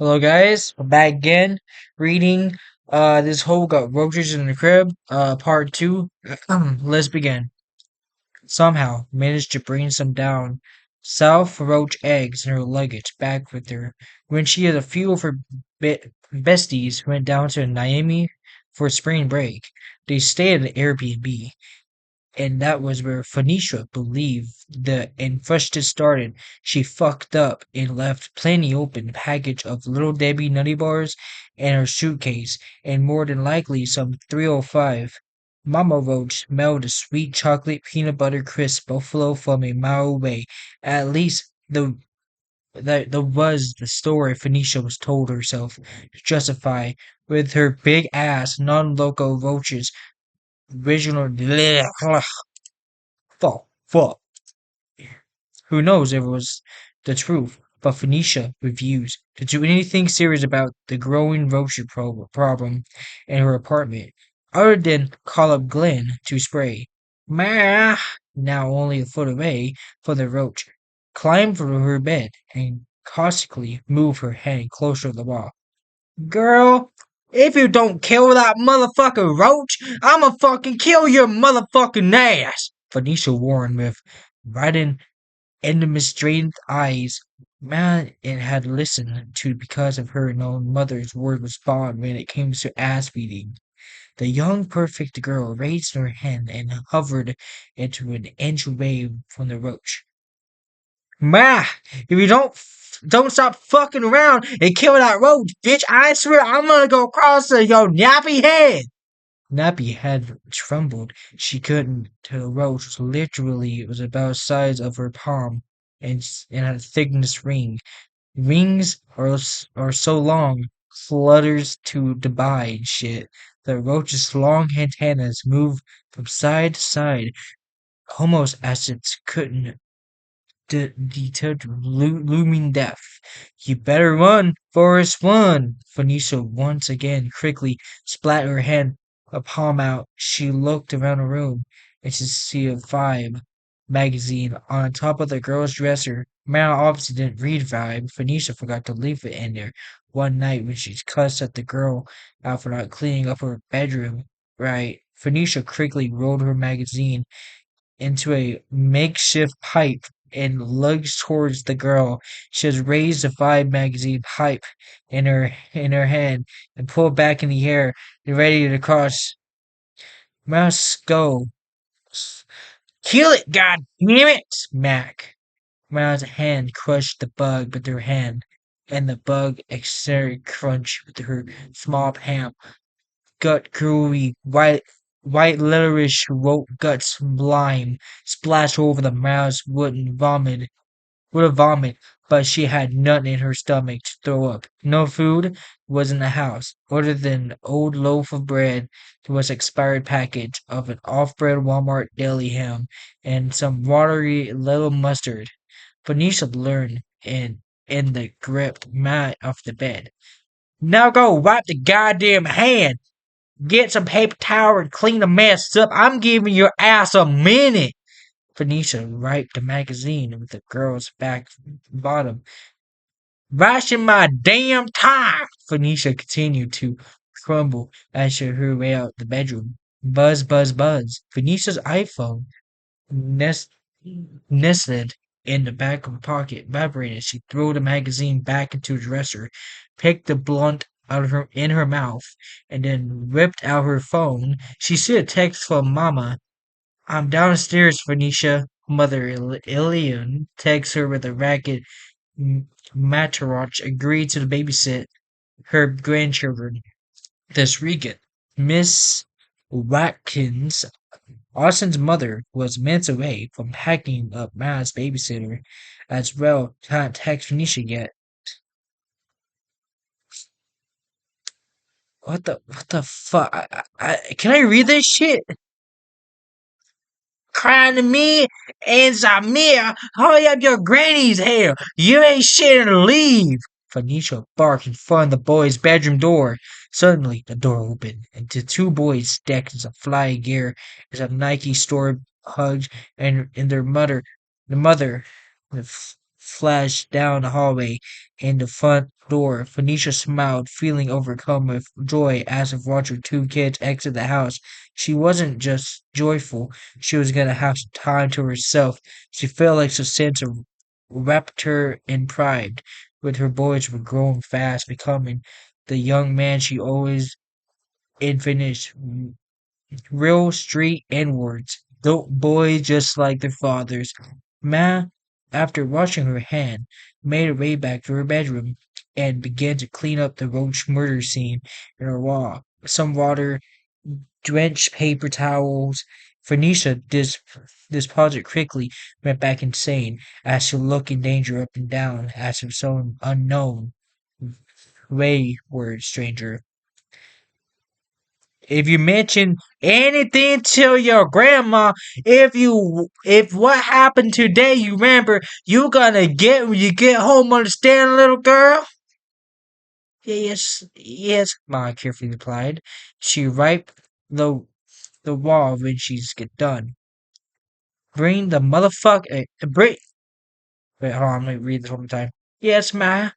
Hello guys, I'm back again reading this whole got roaches in the crib, part two. Let's begin. Somehow managed to bring some down South roach eggs in her luggage back with her when she and a few of her besties went down to Miami for spring break. They stayed at an Airbnb, and that was where Phoenicia believed the infestation started. She fucked up and left plenty open package of Little Debbie Nutty Bars in her suitcase, and more than likely some 305. Mama Roach smelled the sweet chocolate peanut butter crisp buffalo from a mile away. At least that was the story Phoenicia was told herself to justify with her big ass non-loco roaches original fuck. Who knows if it was the truth, but Phoenicia refused to do anything serious about the growing roach problem in her apartment, other than call up Glenn to spray. Ma, now only a foot away from the roach, climbed from her bed and caustically moved her hand closer to the wall. Girl, if you don't kill that motherfucking roach, I'ma fucking kill your motherfucking ass! Phoenicia warned with widened and the misstrained eyes. Man, it had listened to because of her own mother's word was bond when it came to ass beating. The young perfect girl raised her hand and hovered into an inch away from the roach. Ma, if you don't stop fucking around and kill that roach, bitch, I swear I'm gonna go across your nappy head. Nappy had trembled. She couldn't tell the roach literally it was about the size of her palm and had a thickness ring. Rings are so long, flutters to Dubai and shit. The roach's long antennas moved from side to side, almost as it couldn't detect looming death. You better run, Forrest, run! Phoenicia once again quickly splat her hand, a palm out. She looked around the room and to see a Vibe magazine on top of the girl's dresser. Mara obviously didn't read Vibe. Phoenicia forgot to leave it in there one night when she cussed at the girl out for not cleaning up her bedroom. Right. Phoenicia quickly rolled her magazine into a makeshift pipe and lugged towards the girl. She has raised the Vibe magazine pipe in her hand and pulled back in the air, ready to cross. Must go. Kill it, god damn it, Mac. Miles' hand crushed the bug with her hand, and the bug exerted crunch with her small palm. Gut gooey, white leatherish guts slime splashed over the mouse would have vomit, but she had nothing in her stomach to throw up. No food was in the house, other than an old loaf of bread that was expired package of an off-brand Walmart deli ham and some watery little mustard. Phoenicia learned in the gripped mat of the bed. Now go wipe the goddamn hand. Get some paper towel and clean the mess up. I'm giving your ass a minute. Phoenicia wiped the magazine with the girl's back bottom. Ration my damn time! Phoenicia continued to crumble as she her way out the bedroom. Buzz, buzz, buzz. Phoenicia's iPhone nest, nestled in the back of her pocket vibrated. She threw the magazine back into the dresser, picked the blunt out of her in her mouth, and then whipped out her phone. She see a text from Mama. I'm downstairs, Phoenicia. Mother Ilion texts her with a ragged matriarch agreed to babysit her grandchildren this weekend. Miss Watkins, Austin's mother, was minutes away from packing up Matt's babysitter as well. Can't text Phoenicia yet. What the fuck? Can I read this shit? Crying to me and Zamir, hurry up your granny's hair. You ain't shit and leave. Phoenicia barked in front of the boy's bedroom door. Suddenly, the door opened, and the two boys stacked in some fly gear as a Nike store hugged, and the mother flashed down the hallway in the front door. Phoenicia smiled, feeling overcome with joy as if watching two kids exit the house. She wasn't just joyful, she was gonna have some time to herself. She felt like a sense of rapture and pride, with her boys were growing fast, becoming the young man she always finished real street N-words. Dope boys just like their fathers. Ma, after washing her hand, made her way back to her bedroom and began to clean up the roach murder scene in her wall. Some water, drenched paper towels. Phoenicia this project quickly went back insane as she looked in danger up and down as if some unknown wayward stranger. If you mention anything to your grandma, if what happened today you remember, you gonna get when you get home, understand, little girl? Yes, yes, Ma carefully replied. She wiped the wall when she's get done. Bring the motherfucker bring wait, hold on, let me read this one more time. Yes, Ma.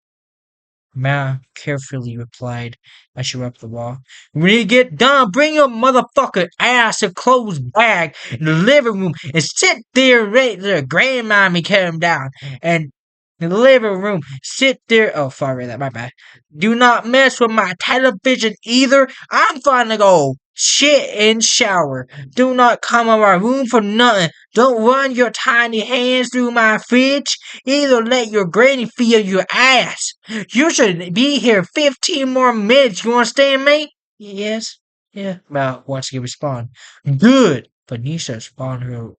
Ma carefully replied as she rubbed the wall. When you get done, bring your motherfucking ass a clothes bag in the living room and sit there and wait till grandmommy come down. And in the living room, sit there. Oh, sorry, that my bad. Do not mess with my television either. I'm finna go shit and shower. Do not come in my room for nothing. Don't run your tiny hands through my fridge. Either let your granny feel your ass. You should be here 15 more minutes. You understand me? Yes. Yeah. Mal once again respond. Good. Venetia spun her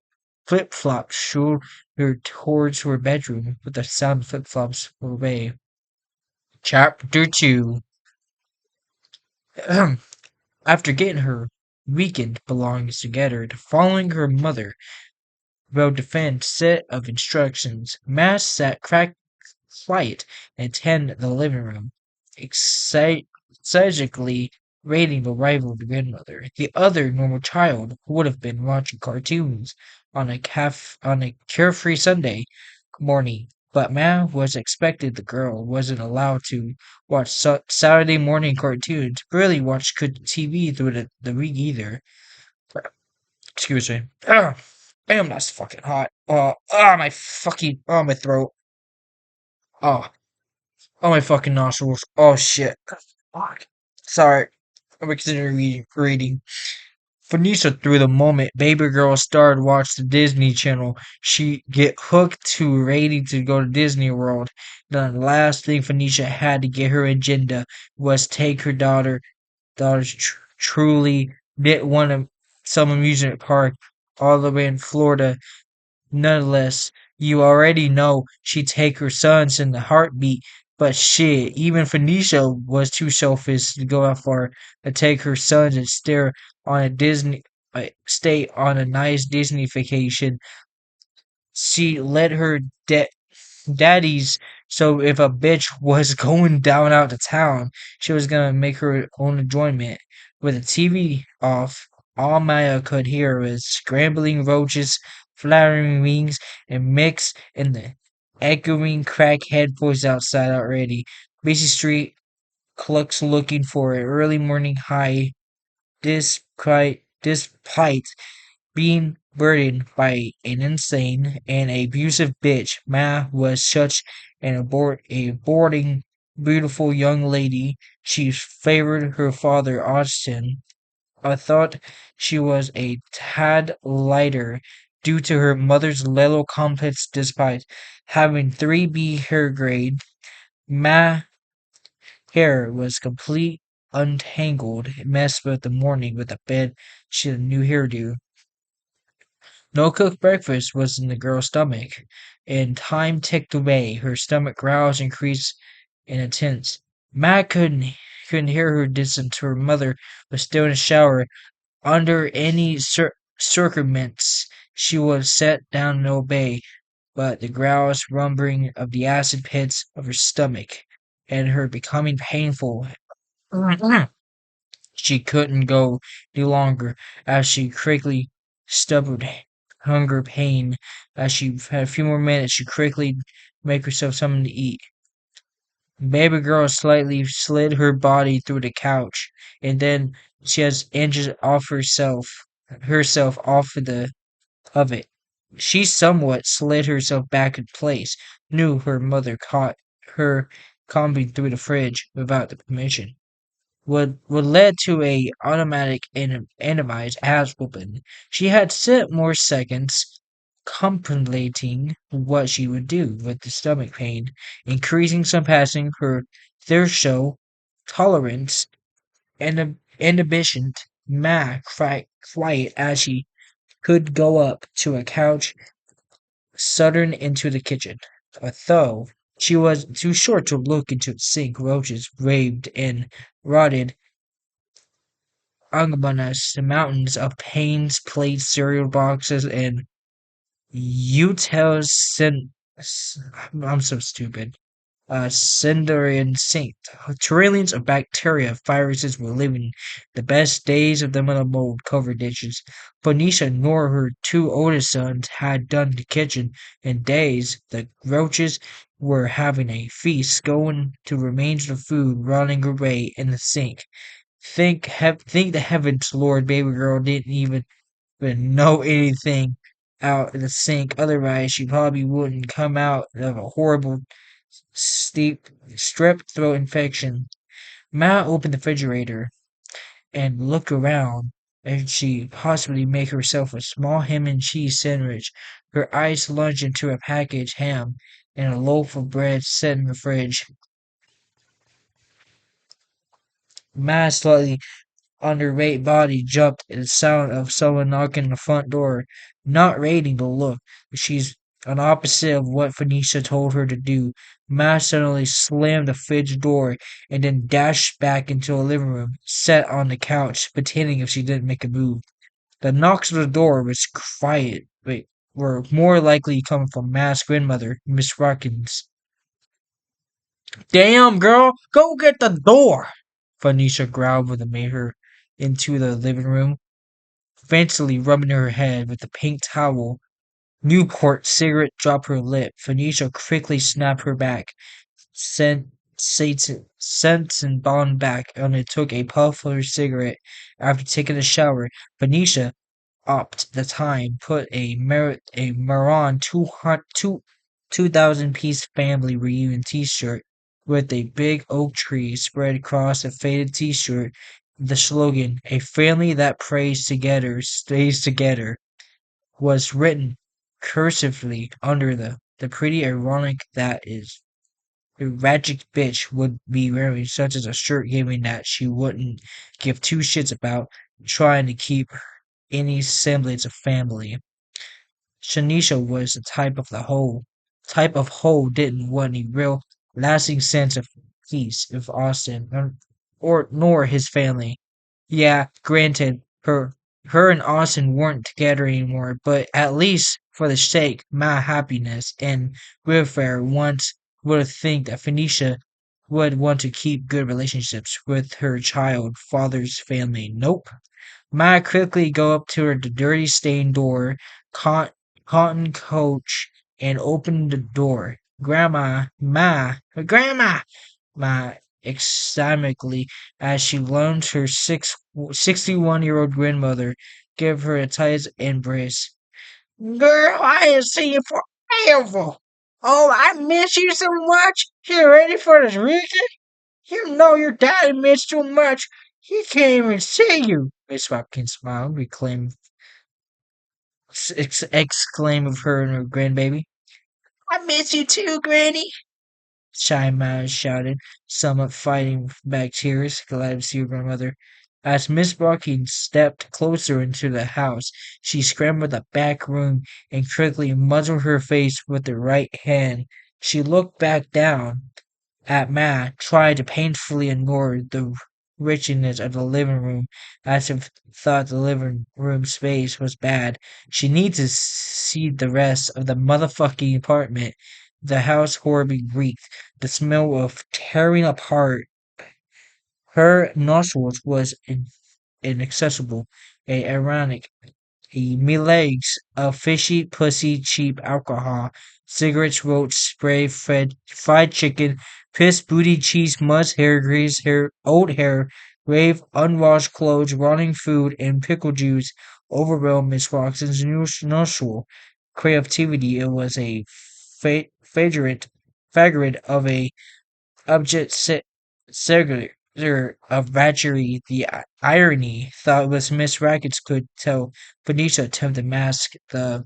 flip-flop shoe her towards her bedroom with the sound of flip-flops away. Chapter 2. After getting her weekend belongings together, following her mother, well-defined set of instructions, Mass sat quiet and attend the living room, excitedly waiting the arrival of the grandmother. The other normal child would have been watching cartoons on a carefree Sunday morning, but Ma was expected the girl wasn't allowed to watch Saturday morning cartoons, barely watch good TV through the week either. Excuse me. Ugh, damn, that's fucking hot. My fucking, my throat. Oh, oh, my fucking nostrils. Oh, shit. Fuck. Sorry. I'm considering reading. Phoenicia, through the moment baby girl started watch the Disney Channel, she get hooked to ready to go to Disney World. The last thing Phoenicia had to get her agenda was take her daughter's truly did want some amusement park all the way in Florida. Nonetheless, you already know she'd take her sons in the heartbeat, but shit, even Phoenicia was too selfish to go that far to take her sons and stay on a nice Disney vacation. She let her daddies, so if a bitch was going down out of town, she was gonna make her own enjoyment. With the TV off, all Maya could hear was scrambling roaches, flattering wings, and mix in the echoing crackhead voice outside already. Busy street clerks looking for an early morning high, despite being burdened by an insane and abusive bitch. Ma was such a boarding, beautiful young lady. She favored her father Austin. I thought she was a tad lighter due to her mother's little complex despite having 3B hair grade. Ma hair was complete untangled, messed with the morning with a bed she had a new hairdo. No cooked breakfast was in the girl's stomach, and time ticked away. Her stomach growls increased in intense. Matt couldn't hear her distance. Her mother was still in the shower. Under any circumstance, she would set down and obey, but the growls rumbling of the acid pits of her stomach and her becoming painful. She couldn't go any longer as she quickly stubborn hunger pain. As she had a few more minutes, she quickly make herself something to eat. Baby girl slightly slid her body through the couch, and then she has inches off herself off of it. She somewhat slid herself back in place, knew her mother caught her combing through the fridge without the permission. Would led to a automatic itemized ass whooping. She had spent more seconds contemplating what she would do with the stomach pain, increasing some passing her threshold tolerance and inhibition. Ma cried quiet as she could go up to a couch southern into the kitchen. Although she was too short to look into the sink, roaches raved and rotted Angbanas, mountains of paints, plates, cereal boxes, and I'm so stupid. Cinderian sink. Trillions of bacteria, viruses were living the best days of them in the mold-covered dishes. Phoenicia nor her two oldest sons had done the kitchen in days. The roaches were having a feast, going to remains of food rotting away in the sink. Think the heavens, Lord, baby girl didn't even know anything out in the sink. Otherwise, she probably wouldn't come out of a horrible steep strep throat infection. Ma opened the refrigerator and looked around as she possibly make herself a small ham and cheese sandwich. Her eyes plunged into a packaged ham and a loaf of bread set in the fridge. Ma's slightly underweight body jumped at the sound of someone knocking on the front door, not raiding the look. She's an opposite of what Phoenicia told her to do. Ma suddenly slammed the fridge door and then dashed back into the living room, sat on the couch, pretending if she didn't make a move. The knocks on the door was quiet, but were more likely coming from Ma's grandmother, Miss Watkins. Damn, girl, go get the door! Phoenicia growled when they made her into the living room, fancily rubbing her head with the pink towel. Newport cigarette dropped her lip. Phoenicia quickly snapped her back, sent Sense and bound back, and took a puff of her cigarette. After taking a shower, Phoenicia opt the time put a Maron 2,000 piece family reunion t-shirt with a big oak tree spread across a faded t-shirt. The slogan, "A family that prays together stays together," was written cursively under the pretty ironic that is. A ratchet bitch would be wearing such as a shirt giving that she wouldn't give two shits about trying to keep any semblance of family. Shanisha was the type of hoe didn't want any real lasting sense of peace with Austin or nor his family. Yeah, granted, her and Austin weren't together anymore, but at least for the sake my happiness and welfare once would think that Phoenicia would want to keep good relationships with her child father's family. Nope. Ma quickly go up to her the dirty stained door, caught cotton coach, and opened the door. Grandma, Ma ecstatically as she loaned her 61-year-old grandmother give her a tight embrace. Girl, I ain't seen you forever. Oh, I miss you so much. You ready for this weekend? You know your daddy missed too much. He can't even see you. Miss Watkins smiled, exclaimed of her and her grandbaby. I miss you too, Granny. Shy Miles shouted, somewhat fighting back tears, glad to see her grandmother. As Miss Watkins stepped closer into the house, she scrambled the back room and quickly muzzled her face with the right hand. She looked back down at Matt, tried to painfully ignore the richness of the living room, as if thought the living room space was bad. She needed to see the rest of the motherfucking apartment. The house horribly reeked. The smell of tearing apart her nostrils was inaccessible, ironic, a legs of fishy pussy cheap alcohol. cigarettes, roach spray, fried chicken, piss, booty, cheese, must, hair grease, old hair, rave, unwashed clothes, rotting food, and pickle juice overwhelmed Miss Watson's usual creativity. It was a flagrant, flagrant of a abject circular of battery. The irony thought was Miss Rackets could tell Venetia attempt to mask the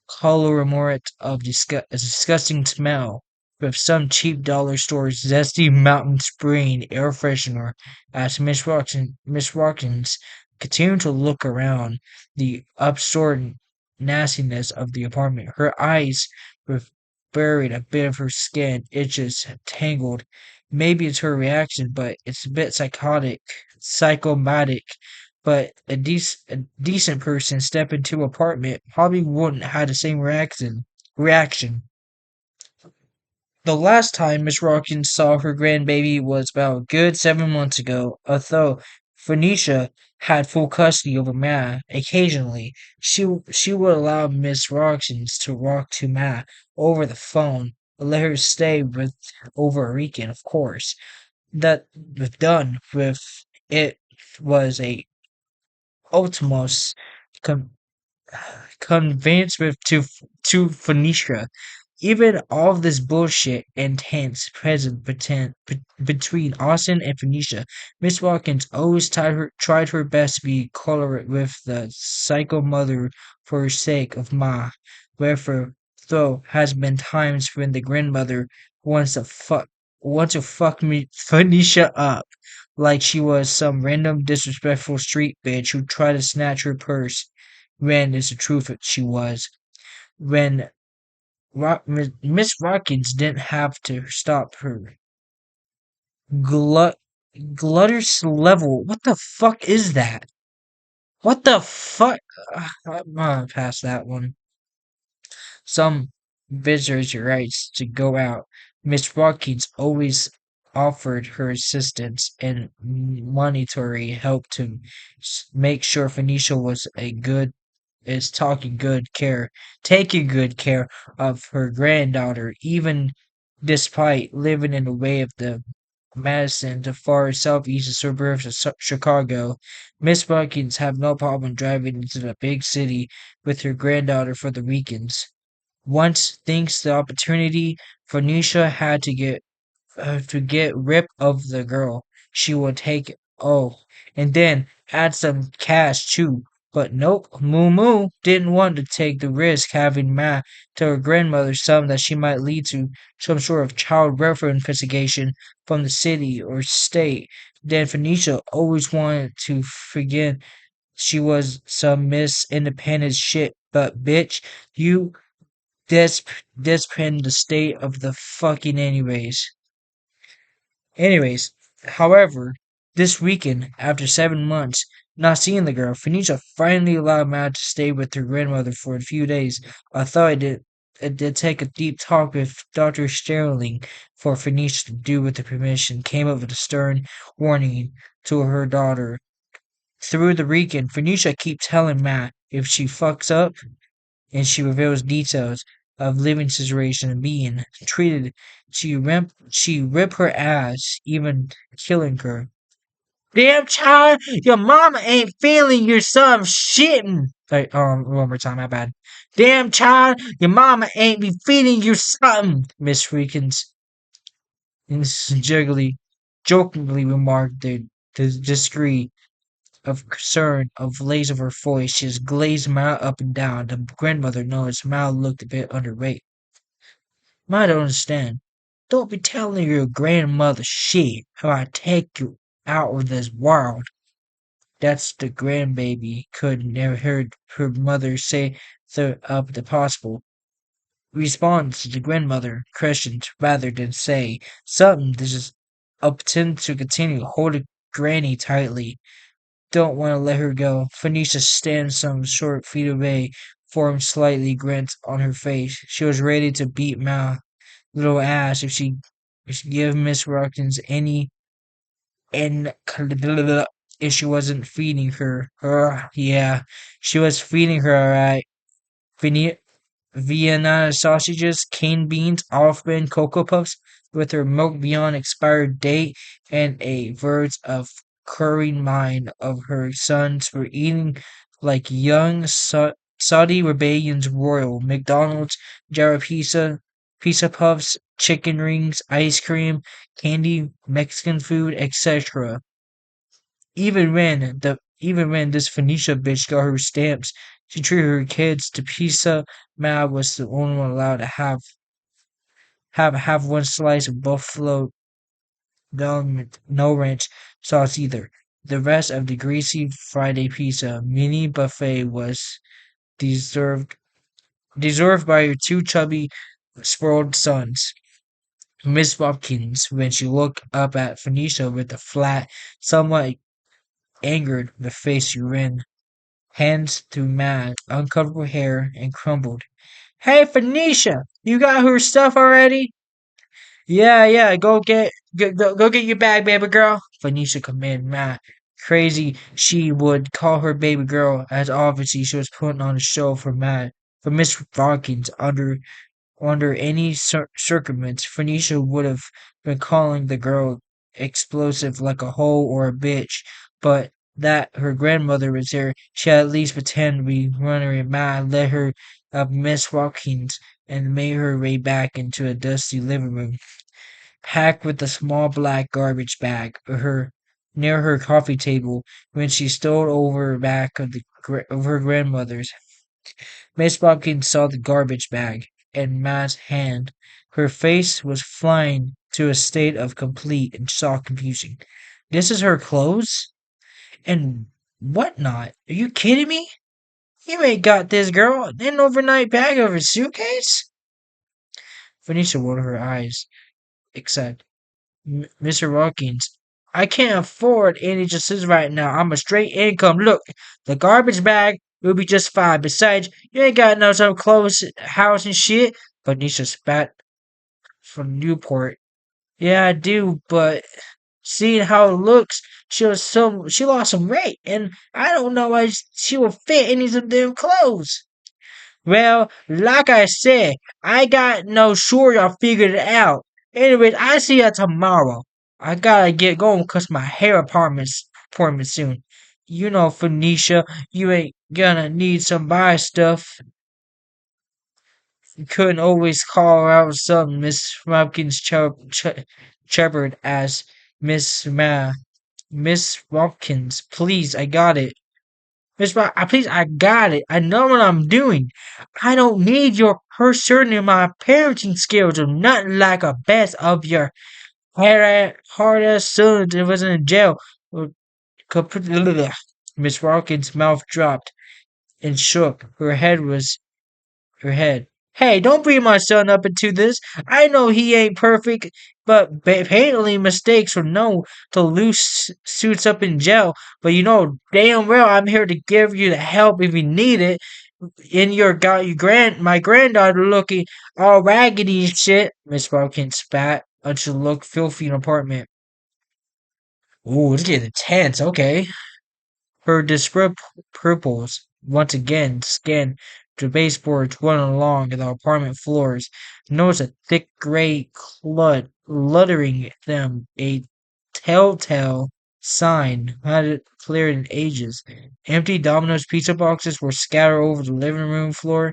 coloramorate of a disgusting smell with some cheap dollar store's zesty mountain spring air freshener as Miss Watkins continued to look around the upstairs nastiness of the apartment. Her eyes were buried, a bit of her skin itches tangled. Maybe it's her reaction, but it's a bit psychomatic. But a decent person step into apartment probably wouldn't have the same reaction. The last time Miss Watkins saw her grandbaby was about a good 7 months ago, although Phoenicia had full custody over Ma. Occasionally, she would allow Miss Watkins to rock to Ma over the phone, but let her stay with over a weekend, of course. That was done with it was a utmost con- conveyance with to Phoenicia. Even all of this bullshit and tense present between Austin and Phoenicia, Miss Watkins always tried her best to be tolerant with the psycho mother for her sake of Ma. Wherefore, though has been times when the grandmother wants to fuck me Phoenicia up like she was some random disrespectful street bitch who tried to snatch her purse. When is the truth she was. When Miss Watkins didn't have to stop her glut glutter's level. What the fuck is that? What the fuck? I'm gonna pass that one. Some visitors' rights to go out. Miss Watkins always offered her assistance and monetary help to make sure Phoenicia was a good is taking good care of her granddaughter, even despite living in the way of the Madison, the far southeast suburbs of Chicago. Miss Watkins have no problem driving into the big city with her granddaughter for the weekends. Once thinks the opportunity, Phoenicia had to get rid of the girl. She would take it. Oh, and then add some cash too. But nope, Moo Moo didn't want to take the risk having Ma tell her grandmother something that she might lead to some sort of child welfare investigation from the city or state. Then Phoenicia always wanted to forget she was some Miss Independent shit. But bitch, you depend the state of the fucking anyways, however, this weekend, after 7 months not seeing the girl, Phoenicia finally allowed Matt to stay with her grandmother for a few days. I thought it did take a deep talk with Dr. Sterling for Phoenicia to do with the permission, came up with a stern warning to her daughter. Through the weekend, Phoenicia keeps telling Matt if she fucks up and she reveals details of living situation and being treated. She rip her ass, even killing her. Damn child, your mama ain't feeling your son shitting. One more time, my bad. Damn child, your mama ain't be feeding you something. Miss Freakins jokingly remarked the discreet of concern of lace of her voice. She just glazed Mal up and down. The grandmother noticed Mal looked a bit underweight. I don't understand. Don't be telling your grandmother shit how I take you out of this world. That's the grandbaby could never heard her mother say the of the possible response to the grandmother questioned rather than say something to just obtend to continue holding Granny tightly. Don't want to let her go. Phoenicia stands some short feet away, form slightly grint on her face. She was ready to beat Ma little ass if she give Miss Watkins any and if she wasn't feeding her. Yeah, she was feeding her alright. Vienna sausages, cane beans, Alfman Cocoa Puffs with their milk beyond expired date, and a verge of curring mind of her sons were eating like young Saudi rebellions royal. McDonald's, Jara Pizza Puffs, chicken rings, ice cream, candy, Mexican food, etc. Even when this Phoenicia bitch got her stamps, she treated her kids to pizza. Mad was the only one allowed to have one slice of buffalo no ranch sauce either. The rest of the greasy Friday pizza mini buffet was deserved deserved by her two chubby, spoiled sons. Miss Watkins, when she looked up at Phoenicia with a flat, somewhat angered the face she ran hands through Matt's uncomfortable hair and crumbled. Hey, Phoenicia, you got her stuff already? Yeah, yeah, go get your bag, baby girl. Phoenicia commanded Matt. Crazy she would call her baby girl, as obviously she was putting on a show for Matt. For Miss Dawkins, under any circumstance, Phoenicia would have been calling the girl explosive like a hoe or a bitch, but that her grandmother was there, she at least pretended to be running mad, let her up Miss Watkins, and made her way back into a dusty living room, packed with a small black garbage bag, her near her coffee table, when she stole over the back of her grandmother's. Miss Watkins saw the garbage bag in Ma's hand. Her face was flying to a state of complete and shocked confusion. This is her clothes? And whatnot? Are you kidding me? You ain't got this girl in an overnight bag of her suitcase? Venetia rolled her eyes, except Mr. Watkins. I can't afford any justice right now. I'm a straight income. Look, the garbage bag will be just fine. Besides, you ain't got no some clothes, house and shit. Venetia spat from Newport. Yeah, I do, but seeing how it looks, she lost some weight, and I don't know why she will fit any of them damn clothes. Well, like I said, I got no sure y'all figured it out. Anyways, I see ya tomorrow. I gotta get going 'cause my hair appointment soon. You know, Phoenicia, you ain't gonna need some buy stuff. You couldn't always call out something, Miss Hopkins chirped as Miss Watkins, please, I got it. Please, I got it. I know what I'm doing. I don't need your person in my parenting skills or nothing like a best of your hard ass son that was in jail. Or Miss Watkins' mouth dropped and shook. Her head. Hey, don't bring my son up into this. I know he ain't perfect, but apparently mistakes were known to loose suits up in jail. But you know damn well I'm here to give you the help if you need it. In my granddaughter looking all raggedy and shit. Miss Watkins spat until she looked filthy in the apartment. Ooh, it's getting intense. Okay. Her desperate pupils once again scanned the baseboards running along the apartment floors, noticed a thick gray clod littering them, a telltale sign hadn't cleared in ages. Empty Domino's pizza boxes were scattered over the living room floor,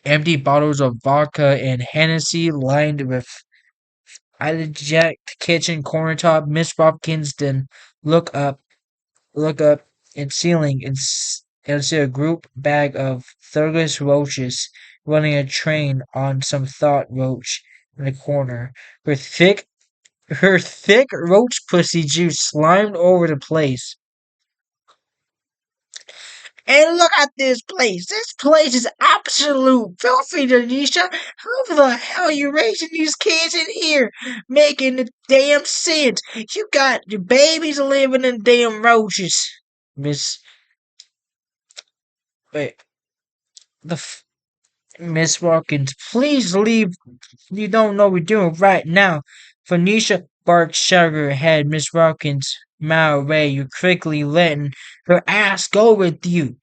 empty bottles of vodka and Hennessy lined with abject kitchen countertop. Miss Hopkins then looked look up in ceiling and see a group bag of thurgus roaches running a train on some thought roach in the corner. Her thick roach pussy juice slimed over the place. And look at this place. This place is absolute filthy, Denisha. How the hell are you raising these kids in here? Making the damn sense. You got your babies living in damn roaches. Miss, wait, the Miss Watkins, please leave. You don't know what we're doing right now. Phoenicia barked, shaking her head. Miss Watkins, mile away. You're quickly letting her ass go with you.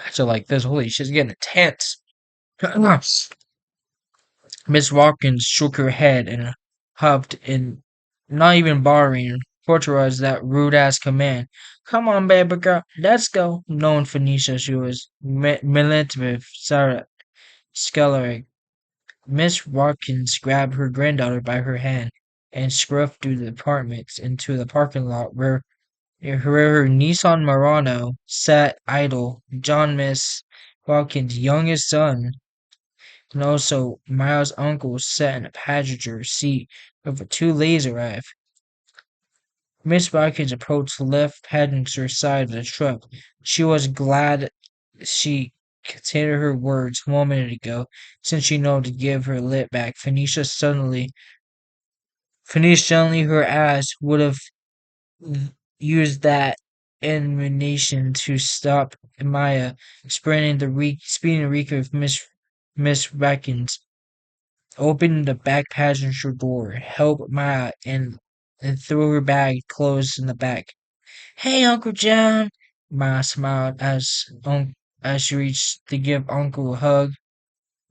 So like this, holy shit's getting intense. Miss Watkins shook her head and huffed in, not even bothering Fortera's that rude ass command. Come on, baby girl, let's go. Knowing Phoenicia, she was militant Sarah Scullery. Miss Watkins grabbed her granddaughter by her hand and scruffed through the apartments into the parking lot where her Nissan Murano sat idle. John Miss Watkins' youngest son and also Miles' uncle sat in a passenger seat of a two laser. Miss Watkins approached the left passenger side of the truck. She was glad she considered her words a moment ago, since she knew to give her lip back. Finished suddenly her ass would have used that ammunition to stop Maya speeding the reek of Miss Watkins. Opened the back passenger door, helped Maya and threw her bag closed in the back. Hey, Uncle John! Maya smiled as she reached to give Uncle a hug.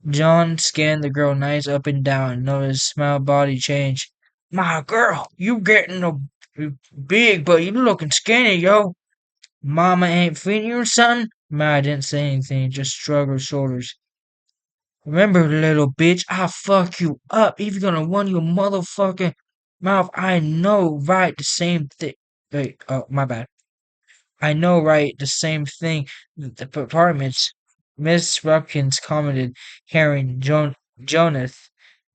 John scanned the girl nice up and down and noticed smile body change. My girl, you getting big, but you looking skinny, yo. Mama ain't feeding you or something? Maya didn't say anything, just shrugged her shoulders. Remember, little bitch, I'll fuck you up if you're gonna run your motherfucking mouth. I know, right? The same thing. Wait, oh, my bad. I know, right? The same thing. The apartments. Miss Watkins commented, hearing Jonath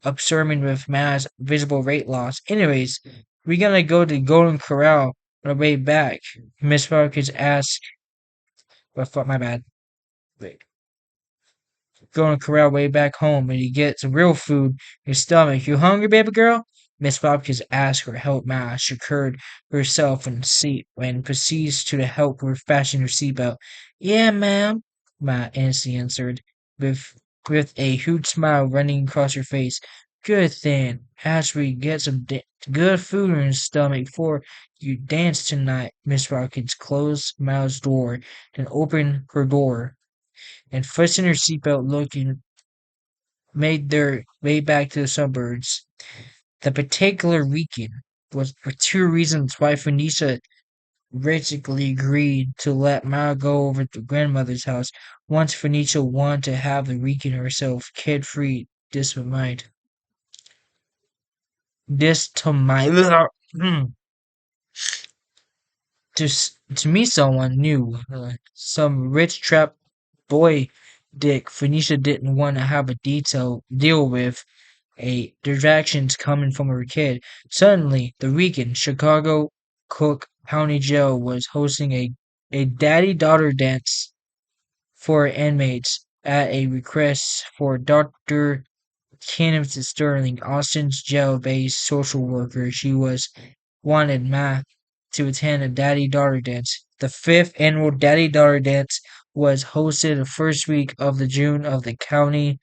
observing with Ma's visible rate loss. Anyways, we're gonna go to Golden Corral on the way back. Miss Watkins asked, but fuck, my bad. Wait. Going to corral way back home and you get some real food in your stomach. You hungry, baby girl? Miss Bobkins asked her help Ma. She curled herself in the seat and proceeds to help her fasten her seatbelt. Yeah, ma'am, Ma instantly answered, with a huge smile running across her face. Good then. As we get some good food in your stomach before you dance tonight. Miss Bobkins closed Ma's door, then opened her door and fastened her seatbelt looking made their way back to the suburbs. The particular weekend was for two reasons why Phoenicia basically agreed to let Ma go over to grandmother's house. Once Phoenicia wanted to have the weekend herself, kid-free, this to my to me someone new, some rich trap boy Dick. Phoenicia didn't want to have a deal with a distractions coming from her kid. Suddenly, the weekend, Chicago Cook County Jail was hosting a daddy-daughter dance for inmates at a request for Dr. Kenneth Sterling, Austin's jail-based social worker. She was wanted Ma to attend a daddy-daughter dance. The fifth annual daddy-daughter dance was hosted the first week of the June of the county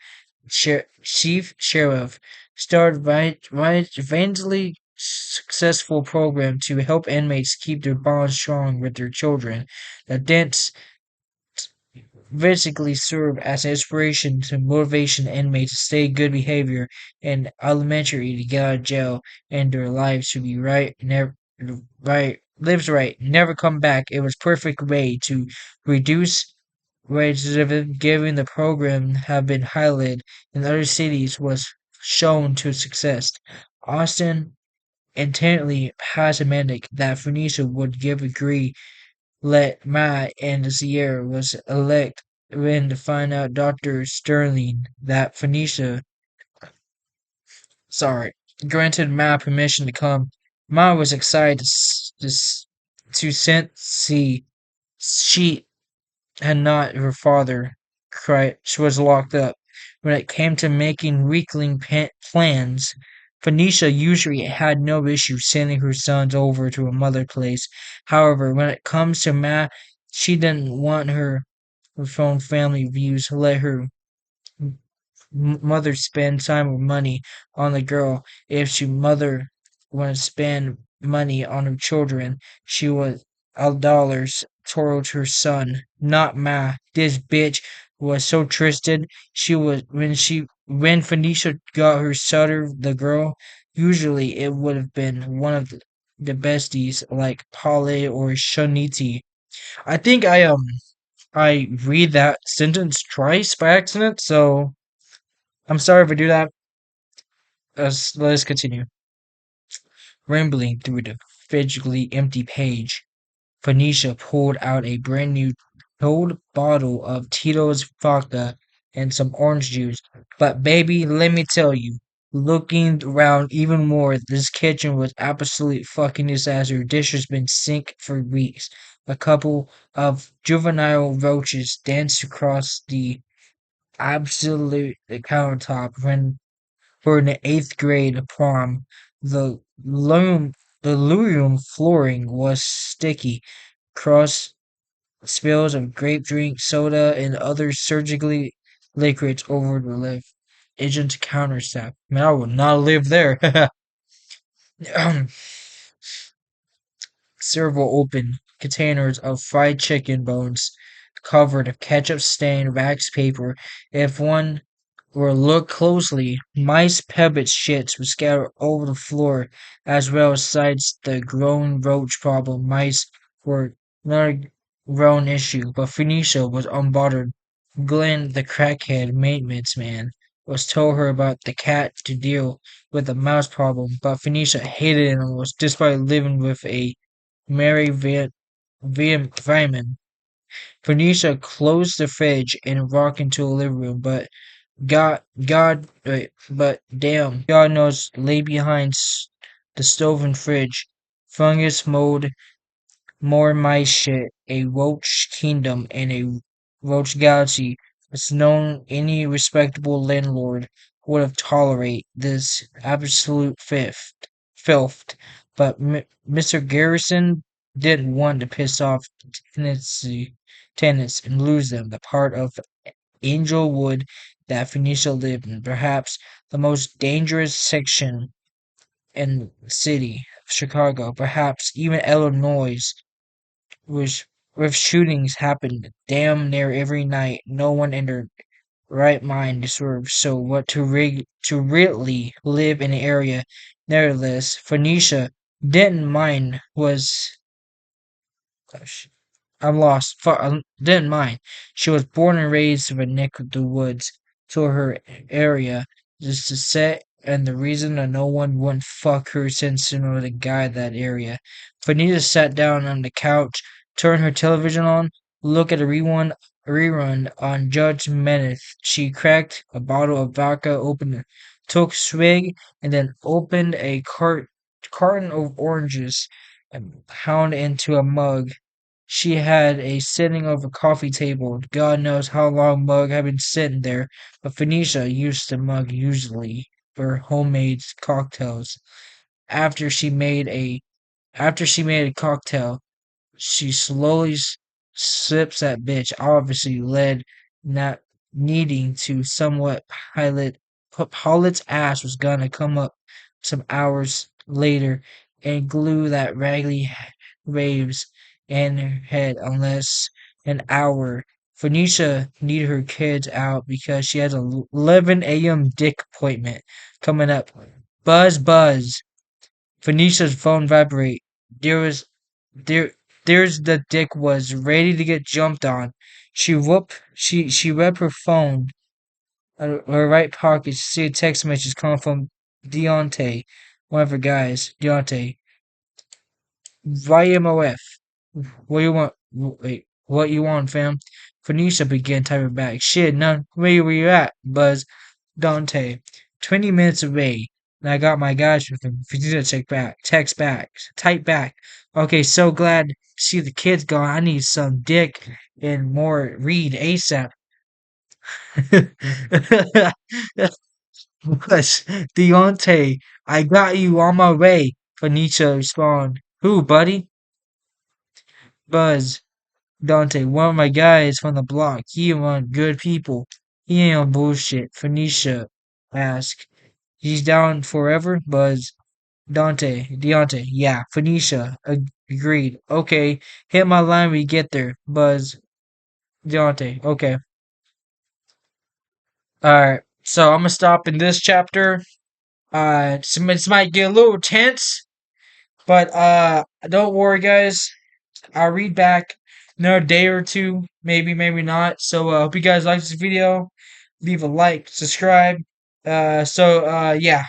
chief sheriff started eventually successful program to help inmates keep their bonds strong with their children. The dance basically served as inspiration to motivation inmates to stay good behavior in elementary to get out of jail and their lives to be right, never come back. It was perfect way to reduce recidivism, given the program have been highlighted in other cities was shown to success. Austin intently passed a mandate that Phoenicia would give agree let Ma and Sierra was elect when to find out Dr. Sterling that Phoenicia sorry granted Ma permission to come. Ma was excited to see she had not her father cried she was locked up. When it came to making weakling plans, Phoenicia usually had no issue sending her sons over to a mother place. However, when it comes to Ma, she didn't want her own family views let her mother spend time or money on the girl. If she mother wanted to spend money on her children, she was all dollars told her son, not ma. This bitch was so twisted. She was when Phoenicia got her stutter, the girl. Usually it would have been one of the besties like Polly or Shuniti. I think I read that sentence twice by accident, so I'm sorry if I do that. Let's continue. Rambling through the physically empty page, Phoenicia pulled out a brand new cold bottle of Tito's vodka and some orange juice. But baby, let me tell you, looking around even more, this kitchen was absolute fucking disaster. Dishes been sink for weeks. A couple of juvenile roaches danced across the absolute countertop when for an eighth grade prom. The loom the loom flooring was sticky. Cross spills of grape drink, soda, and other surgically liquids over the lift. Agent counterstep. Man, I would not live there. Several open containers of fried chicken bones covered in ketchup-stained wax paper. If one were to look closely, mice pebbles shits were scattered over the floor, as well as sides the grown roach problem. Mice were not a grown issue, but Phoenicia was unbothered. Glenn, the crackhead maintenance man, was told her about the cat to deal with the mouse problem, but Phoenicia hated animals despite living with a Mary Vyman. Phoenicia closed the fridge and walked into the living room, but but damn, God knows lay behind the stove and fridge. Fungus mold, more mice shit, a roach kingdom, and a roach galaxy. It's known any respectable landlord would have tolerate this absolute filth. But Mr. Garrison didn't want to piss off tenants, tenants and lose them. The part of Angelwood that Phoenicia lived in, perhaps the most dangerous section in the city of Chicago, perhaps even Illinois, which with shootings happened damn near every night. No one in their right mind deserved so what to really live in an area. Nevertheless, Phoenicia didn't mind was gosh, I'm lost. Didn't mind. She was born and raised in a neck of the woods, so her area just to set, and the reason that no one wouldn't fuck her since you know the guy that area. Vanita sat down on the couch, turned her television on, looked at a rerun on Judge Menace. She cracked a bottle of vodka open, took a swig, and then opened a carton of oranges and pounded into a mug. She had a sitting over coffee table. God knows how long Mug had been sitting there, but Phoenicia used the mug usually for homemade cocktails. After she made a after she made a cocktail, she slowly sips that bitch, obviously led, not needing to somewhat pilot. Pilot's ass was gonna come up some hours later and glue that raggedy raves in her head unless an hour. Phoenicia needed her kids out because she has a 11 a.m. dick appointment coming up. Buzz, buzz. Phoenicia's phone vibrate. There was there there's the dick was ready to get jumped on. She read her phone her right pocket to see a text message coming from Deontay, one of her guys. Deontay. YMOF. What you want? Wait, what you want, fam? Phoenicia began typing back. Shit, none. Where you at, Buzz? Dante. 20 minutes away. And I got my guys with him. Phoenicia check back. Text back. Type back. Okay, so glad to see the kids gone. I need some dick and more read ASAP. Buzz. Deontay. I got you on my way. Phoenicia respond. Who, buddy? Buzz. Dante, one of my guys from the block. He among good people. He ain't on bullshit. Phoenicia asked. He's down forever? Buzz. Deontay, yeah. Phoenicia Agreed. Okay, hit my line when you get there, Buzz. Deontay. Okay. Alright. So I'm gonna stop in this chapter. This might get a little tense, but don't worry, guys. I'll read back another day or two, maybe, maybe not. So hope you guys like this video. Leave a like, subscribe. Yeah.